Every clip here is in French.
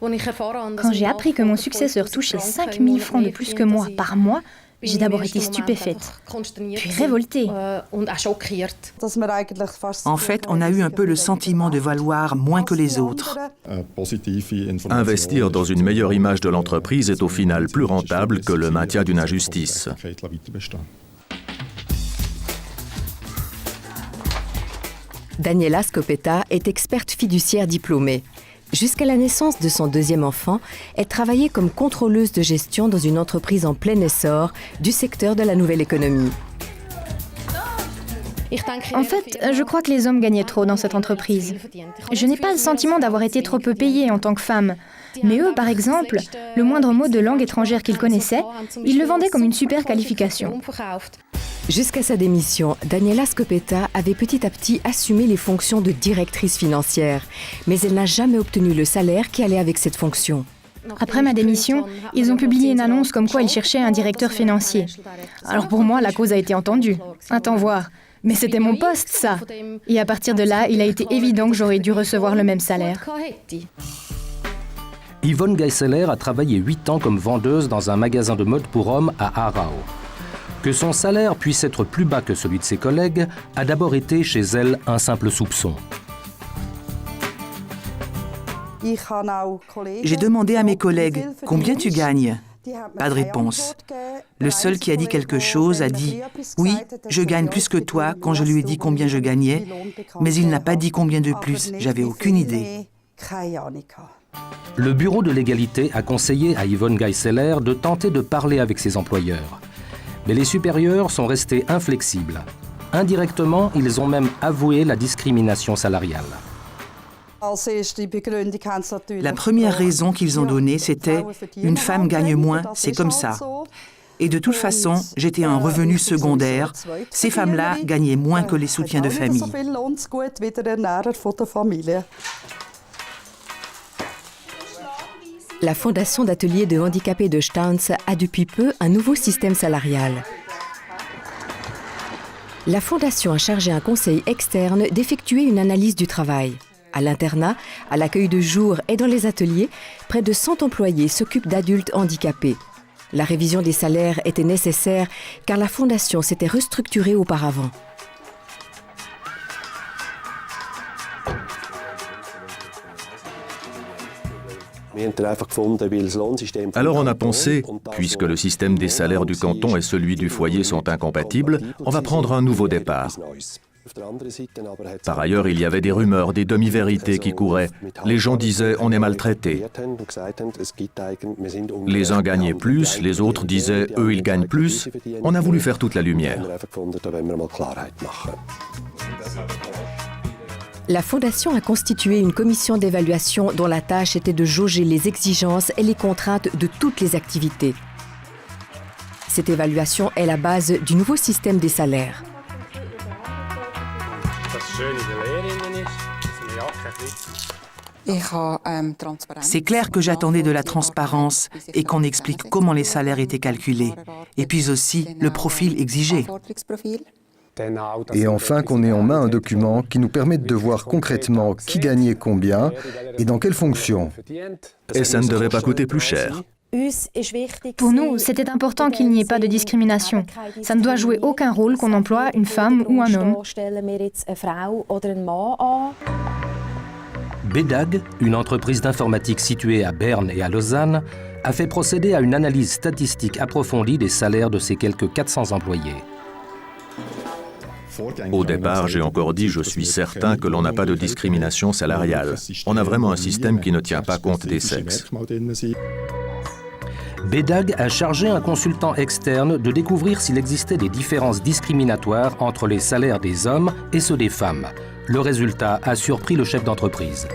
Quand j'ai appris que mon successeur touchait 5 000 francs de plus que moi par mois, j'ai d'abord été stupéfaite, puis révoltée. En fait, on a eu un peu le sentiment de valoir moins que les autres. Investir dans une meilleure image de l'entreprise est au final plus rentable que le maintien d'une injustice. Daniela Scopetta est experte fiduciaire diplômée. Jusqu'à la naissance de son deuxième enfant, elle travaillait comme contrôleuse de gestion dans une entreprise en plein essor du secteur de la nouvelle économie. En fait, je crois que les hommes gagnaient trop dans cette entreprise. Je n'ai pas le sentiment d'avoir été trop peu payée en tant que femme. Mais eux, par exemple, le moindre mot de langue étrangère qu'ils connaissaient, ils le vendaient comme une super qualification. Jusqu'à sa démission, Daniela Scopetta avait petit à petit assumé les fonctions de directrice financière, mais elle n'a jamais obtenu le salaire qui allait avec cette fonction. Après ma démission, ils ont publié une annonce comme quoi ils cherchaient un directeur financier. Alors pour moi, la cause a été entendue. Attends voir. Mais c'était mon poste, ça. Et à partir de là, il a été évident que j'aurais dû recevoir le même salaire. Yvonne Geisseler a travaillé 8 ans comme vendeuse dans un magasin de mode pour hommes à Aarau. Que son salaire puisse être plus bas que celui de ses collègues a d'abord été chez elle un simple soupçon. J'ai demandé à mes collègues « Combien tu gagnes ?» Pas de réponse. Le seul qui a dit quelque chose a dit « Oui, je gagne plus que toi » quand je lui ai dit combien je gagnais, mais il n'a pas dit combien de plus. J'avais aucune idée. Le bureau de l'égalité a conseillé à Yvonne Geisseler de tenter de parler avec ses employeurs. Mais les supérieurs sont restés inflexibles. Indirectement, ils ont même avoué la discrimination salariale. La première raison qu'ils ont donnée, c'était « Une femme gagne moins, c'est comme ça ». Et de toute façon, j'étais un revenu secondaire. Ces femmes-là gagnaient moins que les soutiens de famille. La Fondation d'ateliers de handicapés de Stans a depuis peu un nouveau système salarial. La Fondation a chargé un conseil externe d'effectuer une analyse du travail. À l'internat, à l'accueil de jour et dans les ateliers, près de 100 employés s'occupent d'adultes handicapés. La révision des salaires était nécessaire car la Fondation s'était restructurée auparavant. Alors on a pensé, puisque le système des salaires du canton et celui du foyer sont incompatibles, on va prendre un nouveau départ. Par ailleurs, il y avait des rumeurs, des demi-vérités qui couraient. Les gens disaient « on est maltraités ». Les uns gagnaient plus, les autres disaient « eux, ils gagnent plus ». On a voulu faire toute la lumière. La Fondation a constitué une commission d'évaluation dont la tâche était de jauger les exigences et les contraintes de toutes les activités. Cette évaluation est la base du nouveau système des salaires. C'est clair que j'attendais de la transparence et qu'on explique comment les salaires étaient calculés. Et puis aussi, le profil exigé. Et enfin qu'on ait en main un document qui nous permette de voir concrètement qui gagnait combien et dans quelle fonction. Et ça ne devait pas coûter plus cher. Pour nous, c'était important qu'il n'y ait pas de discrimination. Ça ne doit jouer aucun rôle qu'on emploie une femme ou un homme. BEDAG, une entreprise d'informatique située à Berne et à Lausanne, a fait procéder à une analyse statistique approfondie des salaires de ses quelques 400 employés. Au départ, j'ai encore dit « je suis certain que l'on n'a pas de discrimination salariale ». On a vraiment un système qui ne tient pas compte des sexes. BEDAG a chargé un consultant externe de découvrir s'il existait des différences discriminatoires entre les salaires des hommes et ceux des femmes. Le résultat a surpris le chef d'entreprise.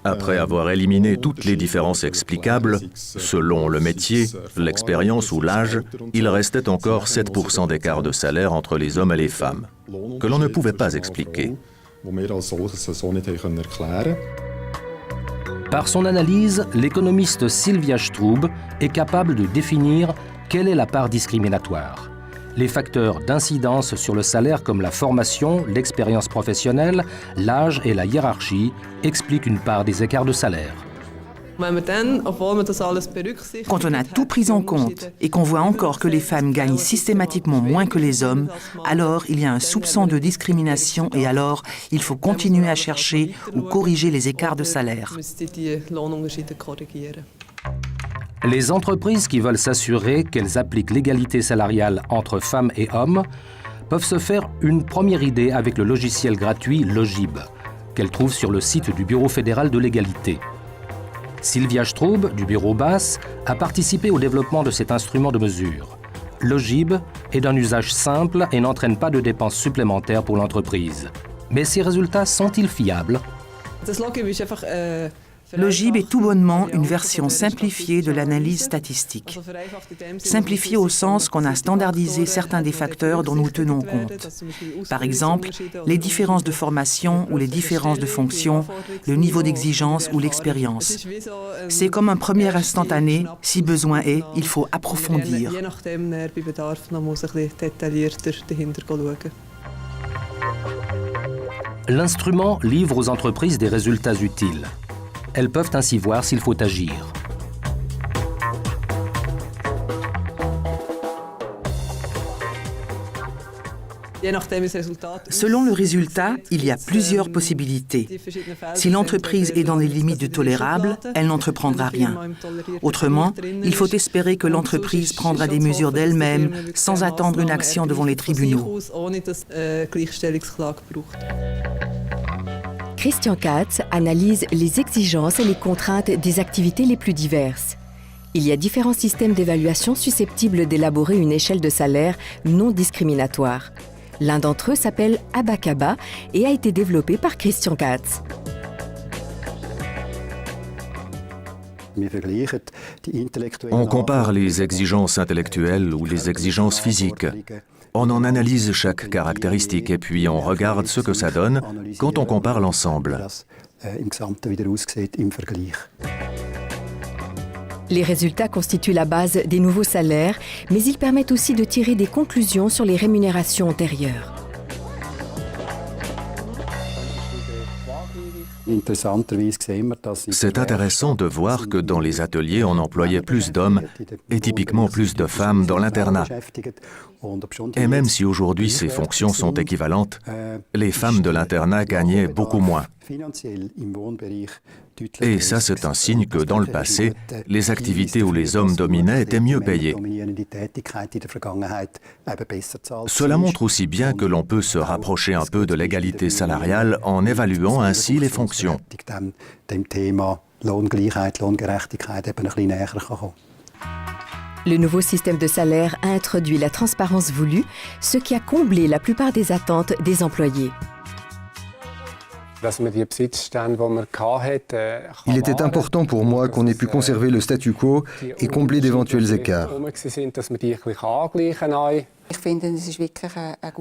Après avoir éliminé toutes les différences explicables, selon le métier, l'expérience ou l'âge, il restait encore 7% d'écart de salaire entre les hommes et les femmes, que l'on ne pouvait pas expliquer. Par son analyse, l'économiste Sylvia Strub est capable de définir quelle est la part discriminatoire. Les facteurs d'incidence sur le salaire comme la formation, l'expérience professionnelle, l'âge et la hiérarchie expliquent une part des écarts de salaire. Quand on a tout pris en compte et qu'on voit encore que les femmes gagnent systématiquement moins que les hommes, alors il y a un soupçon de discrimination et alors il faut continuer à chercher ou corriger les écarts de salaire. Les entreprises qui veulent s'assurer qu'elles appliquent l'égalité salariale entre femmes et hommes peuvent se faire une première idée avec le logiciel gratuit Logib, qu'elles trouvent sur le site du Bureau fédéral de l'égalité. Sylvia Straub, du bureau BAS, a participé au développement de cet instrument de mesure. Logib est d'un usage simple et n'entraîne pas de dépenses supplémentaires pour l'entreprise. Mais ces résultats sont-ils fiables ? Logib est tout bonnement une version simplifiée de l'analyse statistique. Simplifiée au sens qu'on a standardisé certains des facteurs dont nous tenons compte. Par exemple, les différences de formation ou les différences de fonction, le niveau d'exigence ou l'expérience. C'est comme un premier instantané, si besoin est, il faut approfondir. L'instrument livre aux entreprises des résultats utiles. Elles peuvent ainsi voir s'il faut agir. Selon le résultat, il y a plusieurs possibilités. Si l'entreprise est dans les limites du tolérable, elle n'entreprendra rien. Autrement, il faut espérer que l'entreprise prendra des mesures d'elle-même sans attendre une action devant les tribunaux. Christian Katz analyse les exigences et les contraintes des activités les plus diverses. Il y a différents systèmes d'évaluation susceptibles d'élaborer une échelle de salaire non discriminatoire. L'un d'entre eux s'appelle Abacaba et a été développé par Christian Katz. On compare les exigences intellectuelles ou les exigences physiques. On en analyse chaque caractéristique et puis on regarde ce que ça donne quand on compare l'ensemble. Les résultats constituent la base des nouveaux salaires, mais ils permettent aussi de tirer des conclusions sur les rémunérations antérieures. C'est intéressant de voir que dans les ateliers, on employait plus d'hommes et typiquement plus de femmes dans l'internat. Et même si aujourd'hui ces fonctions sont équivalentes, les femmes de l'internat gagnaient beaucoup moins. Et ça, c'est un signe que dans le passé, les activités où les hommes dominaient étaient mieux payées. Cela montre aussi bien que l'on peut se rapprocher un peu de l'égalité salariale en évaluant ainsi les fonctions. Le nouveau système de salaire a introduit la transparence voulue, ce qui a comblé la plupart des attentes des employés. Il était important pour moi qu'on ait pu conserver le statu quo et combler d'éventuels écarts.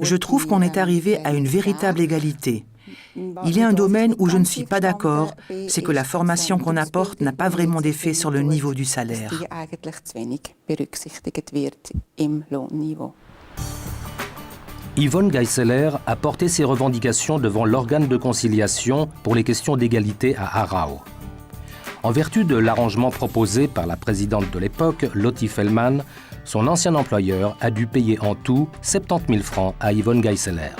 Je trouve qu'on est arrivé à une véritable égalité. Il y a un domaine où je ne suis pas d'accord, c'est que la formation qu'on apporte n'a pas vraiment d'effet sur le niveau du salaire. Yvonne Geisseler a porté ses revendications devant l'organe de conciliation pour les questions d'égalité à Aarau. En vertu de l'arrangement proposé par la présidente de l'époque, Lotti Fellman, son ancien employeur a dû payer en tout 70 000 francs à Yvonne Geisseler.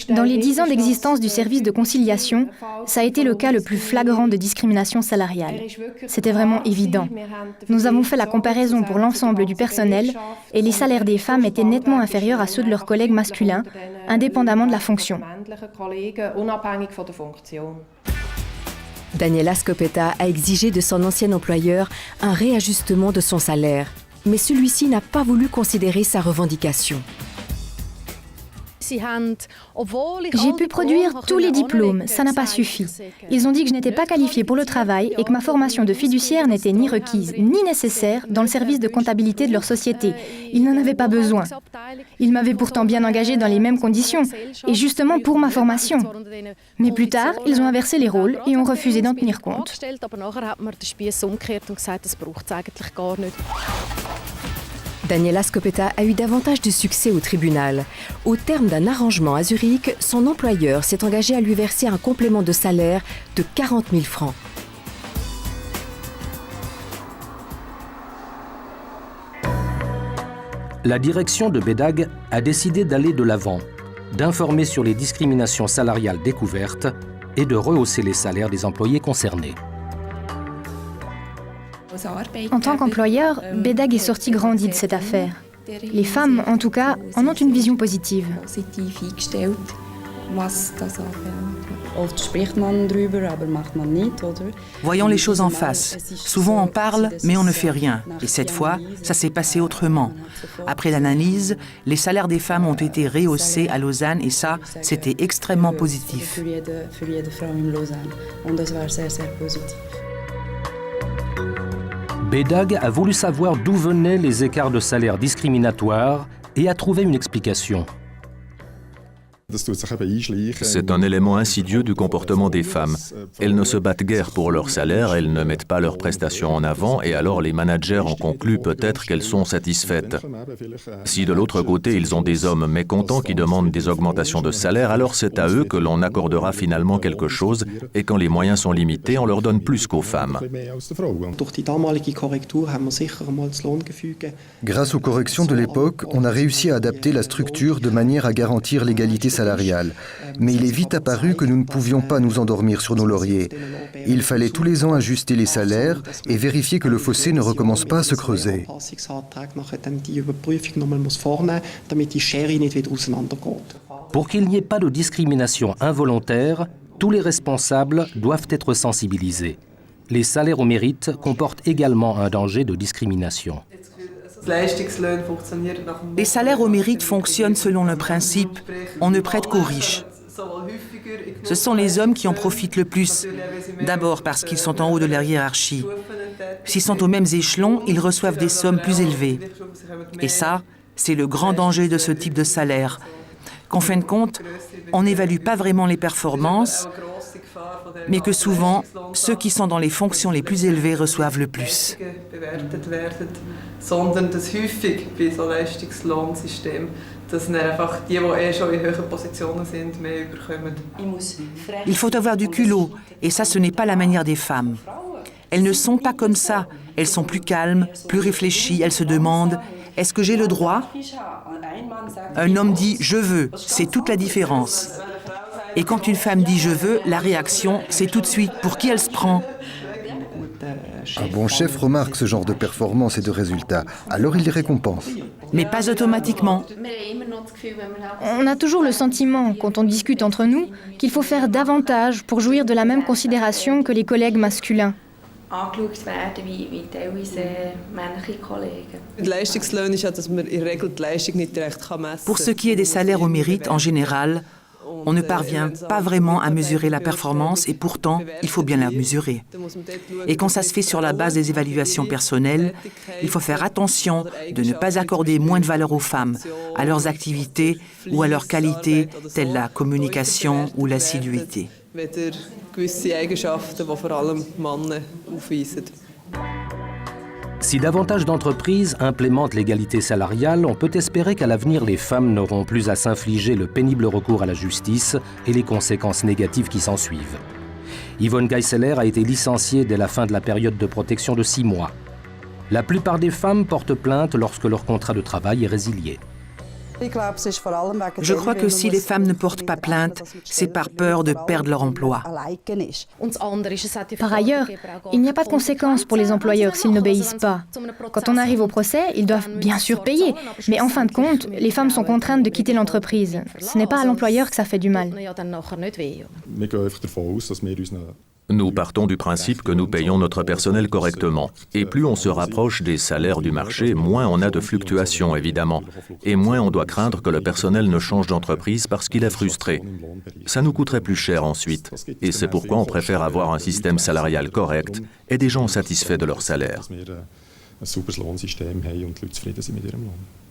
Dans les 10 ans d'existence du service de conciliation, ça a été le cas le plus flagrant de discrimination salariale. C'était vraiment évident. Nous avons fait la comparaison pour l'ensemble du personnel et les salaires des femmes étaient nettement inférieurs à ceux de leurs collègues masculins, indépendamment de la fonction. Daniela Scopetta a exigé de son ancien employeur un réajustement de son salaire, mais celui-ci n'a pas voulu considérer sa revendication. J'ai pu produire tous les diplômes, ça n'a pas suffi. Ils ont dit que je n'étais pas qualifiée pour le travail et que ma formation de fiduciaire n'était ni requise ni nécessaire dans le service de comptabilité de leur société. Ils n'en avaient pas besoin. Ils m'avaient pourtant bien engagée dans les mêmes conditions, et justement pour ma formation. Mais plus tard, ils ont inversé les rôles et ont refusé d'en tenir compte. Daniela Scopetta a eu davantage de succès au tribunal. Au terme d'un arrangement à Zurich, son employeur s'est engagé à lui verser un complément de salaire de 40 000 francs. La direction de BEDAG a décidé d'aller de l'avant, d'informer sur les discriminations salariales découvertes et de rehausser les salaires des employés concernés. En tant qu'employeur, BEDAG est sorti grandi de cette affaire. Les femmes, en tout cas, en ont une vision positive. Voyons les choses en face. Souvent on parle, mais on ne fait rien. Et cette fois, ça s'est passé autrement. Après l'analyse, les salaires des femmes ont été rehaussés à Lausanne et ça, c'était extrêmement positif. BEDAG a voulu savoir d'où venaient les écarts de salaire discriminatoires et a trouvé une explication. C'est un élément insidieux du comportement des femmes. Elles ne se battent guère pour leur salaire, elles ne mettent pas leurs prestations en avant et alors les managers en concluent peut-être qu'elles sont satisfaites. Si de l'autre côté ils ont des hommes mécontents qui demandent des augmentations de salaire, alors c'est à eux que l'on accordera finalement quelque chose et quand les moyens sont limités, on leur donne plus qu'aux femmes. Grâce aux corrections de l'époque, on a réussi à adapter la structure de manière à garantir l'égalité salariale. Mais il est vite apparu que nous ne pouvions pas nous endormir sur nos lauriers. Il fallait tous les ans ajuster les salaires et vérifier que le fossé ne recommence pas à se creuser. Pour qu'il n'y ait pas de discrimination involontaire, tous les responsables doivent être sensibilisés. Les salaires au mérite comportent également un danger de discrimination. Les salaires au mérite fonctionnent selon le principe « on ne prête qu'aux riches ». Ce sont les hommes qui en profitent le plus, d'abord parce qu'ils sont en haut de leur hiérarchie. S'ils sont aux mêmes échelons, ils reçoivent des sommes plus élevées. Et ça, c'est le grand danger de ce type de salaire, qu'en fin de compte, on n'évalue pas vraiment les performances, mais que souvent, ceux qui sont dans les fonctions les plus élevées reçoivent le plus. Il faut avoir du culot, et ça, ce n'est pas la manière des femmes. Elles ne sont pas comme ça, elles sont plus calmes, plus réfléchies, elles se demandent « Est-ce que j'ai le droit ?» Un homme dit « Je veux », c'est toute la différence. Et quand une femme dit « je veux », la réaction, c'est tout de suite « pour qui elle se prend ?» Un bon chef remarque ce genre de performance et de résultats, alors il les récompense. Mais pas automatiquement. On a toujours le sentiment, quand on discute entre nous, qu'il faut faire davantage pour jouir de la même considération que les collègues masculins. Pour ce qui est des salaires au mérite, en général, on ne parvient pas vraiment à mesurer la performance et pourtant, il faut bien la mesurer. Et quand ça se fait sur la base des évaluations personnelles, il faut faire attention de ne pas accorder moins de valeur aux femmes, à leurs activités ou à leurs qualités, telles la communication ou l'assiduité. Si davantage d'entreprises implémentent l'égalité salariale, on peut espérer qu'à l'avenir, les femmes n'auront plus à s'infliger le pénible recours à la justice et les conséquences négatives qui s'ensuivent. Yvonne Geisseler a été licenciée dès la fin de la période de protection de 6 mois. La plupart des femmes portent plainte lorsque leur contrat de travail est résilié. Je crois que si les femmes ne portent pas plainte, c'est par peur de perdre leur emploi. Par ailleurs, il n'y a pas de conséquences pour les employeurs s'ils n'obéissent pas. Quand on arrive au procès, ils doivent bien sûr payer, mais en fin de compte, les femmes sont contraintes de quitter l'entreprise. Ce n'est pas à l'employeur que ça fait du mal. Nous partons du principe que nous payons notre personnel correctement. Et plus on se rapproche des salaires du marché, moins on a de fluctuations, évidemment. Et moins on doit craindre que le personnel ne change d'entreprise parce qu'il est frustré. Ça nous coûterait plus cher ensuite. Et c'est pourquoi on préfère avoir un système salarial correct et des gens satisfaits de leur salaire. Ein sauberes Lohnsystem haben und die Leute zufrieden sind mit ihrem Lohn.